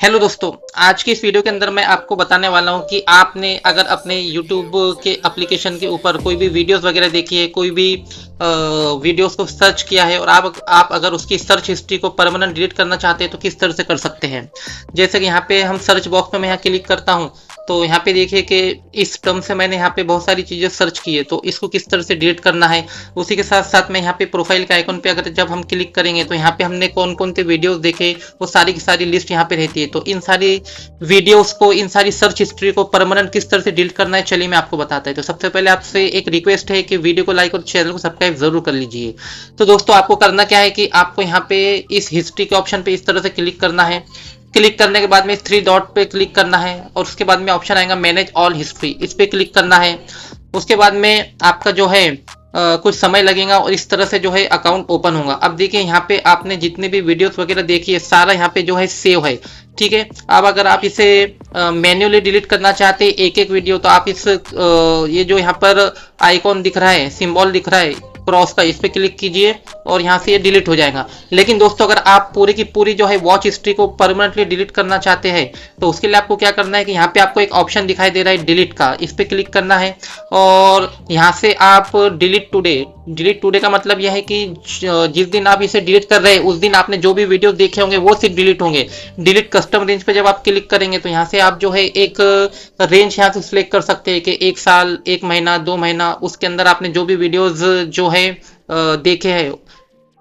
Hello दोस्तों। आज की इस वीडियो के अंदर मैं आपको बताने वाला हूं कि आपने अगर अपने YouTube के एप्लीकेशन के ऊपर कोई भी वीडियोस वगैरह देखी है, कोई भी वीडियोस को सर्च किया है और आप अगर उसकी सर्च हिस्ट्री को परमानेंट डिलीट करना चाहते हैं तो किस तरह से कर सकते हैं। जैसे कि यहाँ पे हम सर्च बॉक्स में मैं यहाँ क्लिक करता हूँ तो यहाँ पे देखिए कि इस टर्म से मैंने यहाँ पे बहुत सारी चीज़ें सर्च की है, तो इसको किस तरह से डिलीट करना है। उसी के साथ साथ मैं यहाँ पे प्रोफाइल के आइकन पे अगर जब हम क्लिक करेंगे तो यहाँ पे हमने कौन कौन से वीडियोस देखे वो सारी की सारी लिस्ट यहाँ पे रहती है। तो इन सारी वीडियोस को, इन सारी सर्च हिस्ट्री को परमानेंट किस तरह से डिलीट करना है, चलिए मैं आपको बताता हूँ। तो सबसे पहले आपसे एक रिक्वेस्ट है कि वीडियो को लाइक और चैनल को सब्सक्राइब जरूर कर लीजिए। तो दोस्तों आपको करना क्या है कि आपको यहाँ पे इस हिस्ट्री के ऑप्शन पे इस तरह से क्लिक करना है। क्लिक करने के बाद में थ्री डॉट पे क्लिक करना है और उसके बाद में ऑप्शन आएगा मैनेज ऑल हिस्ट्री, इस पे क्लिक करना है। उसके बाद में आपका जो है कुछ समय लगेगा और इस तरह से जो है अकाउंट ओपन होगा। अब देखिए यहाँ पे आपने जितने भी वीडियोस वगैरह देखी है सारा यहाँ पे जो है सेव है, ठीक है। अब अगर आप इसे मैन्युअली डिलीट करना चाहते हैं एक एक वीडियो, तो आप इस ये जो यहाँ पर आइकॉन दिख रहा है, सिंबल दिख रहा है क्रॉस का, इस पे क्लिक कीजिए और यहाँ से ये डिलीट हो जाएगा। लेकिन दोस्तों अगर आप पूरी की पूरी जो है वॉच हिस्ट्री को परमानेंटली डिलीट करना चाहते हैं तो उसके लिए आपको क्या करना है कि यहाँ पे आपको एक ऑप्शन दिखाई दे रहा है डिलीट का, इस पे क्लिक करना है और यहाँ से आप डिलीट टुडे का मतलब यह है कि जिस दिन आप इसे डिलीट कर रहे हैं उस दिन आपने जो भी वीडियो देखे होंगे वो सिर्फ डिलीट होंगे। डिलीट कस्टम रेंज पे जब आप क्लिक करेंगे तो यहाँ से आप जो है एक रेंज यहाँ से सिलेक्ट कर सकते हैं कि एक साल, एक महीना, 2 महीना, उसके अंदर आपने जो भी वीडियोज जो है देखे हैं,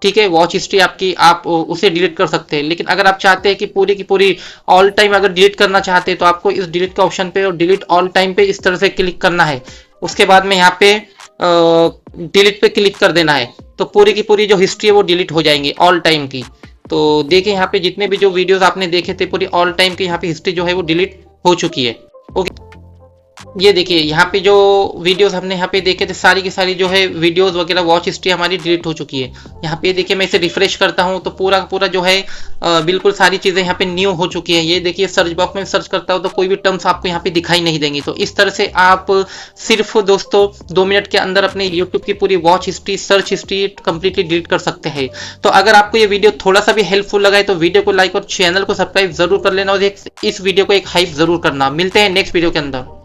ठीक है, वॉच हिस्ट्री आपकी, आप उसे डिलीट कर सकते हैं। लेकिन अगर आप चाहते हैं कि पूरी की पूरी ऑल टाइम अगर डिलीट करना चाहते हैं तो आपको इस डिलीट के ऑप्शन पे और डिलीट ऑल टाइम पे इस तरह से क्लिक करना है। उसके बाद में यहाँ पे डिलीट पे क्लिक कर देना है तो पूरी की पूरी जो हिस्ट्री है वो डिलीट हो जाएंगी ऑल टाइम की। तो देखिए यहाँ पे जितने भी जो वीडियोस आपने देखे थे पूरी ऑल टाइम की यहाँ पे हिस्ट्री जो है वो डिलीट हो चुकी है। ओके, ये देखिए यहाँ पे जो वीडियोस हमने यहाँ पे देखे थे सारी की सारी जो है वीडियोस वगैरह वॉच हिस्ट्री हमारी डिलीट हो चुकी है। यहाँ पे देखिए मैं इसे रिफ्रेश करता हूँ तो पूरा का पूरा जो है बिल्कुल सारी चीज़ें यहाँ पे न्यू हो चुकी है। ये देखिए सर्च बॉक्स में सर्च करता हूँ तो कोई भी टर्म्स आपको यहाँ पे दिखाई नहीं देंगी। तो इस तरह से आप सिर्फ दोस्तों 2 मिनट के अंदर अपने यूट्यूब की पूरी watch history, search history completely delete कर सकते हैं। तो अगर आपको ये वीडियो थोड़ा सा भी हेल्पफुल लगा है तो वीडियो को लाइक और चैनल को सब्सक्राइब जरूर कर लेना और इस वीडियो को एक हाइप जरूर करना। मिलते हैं नेक्स्ट वीडियो के अंदर।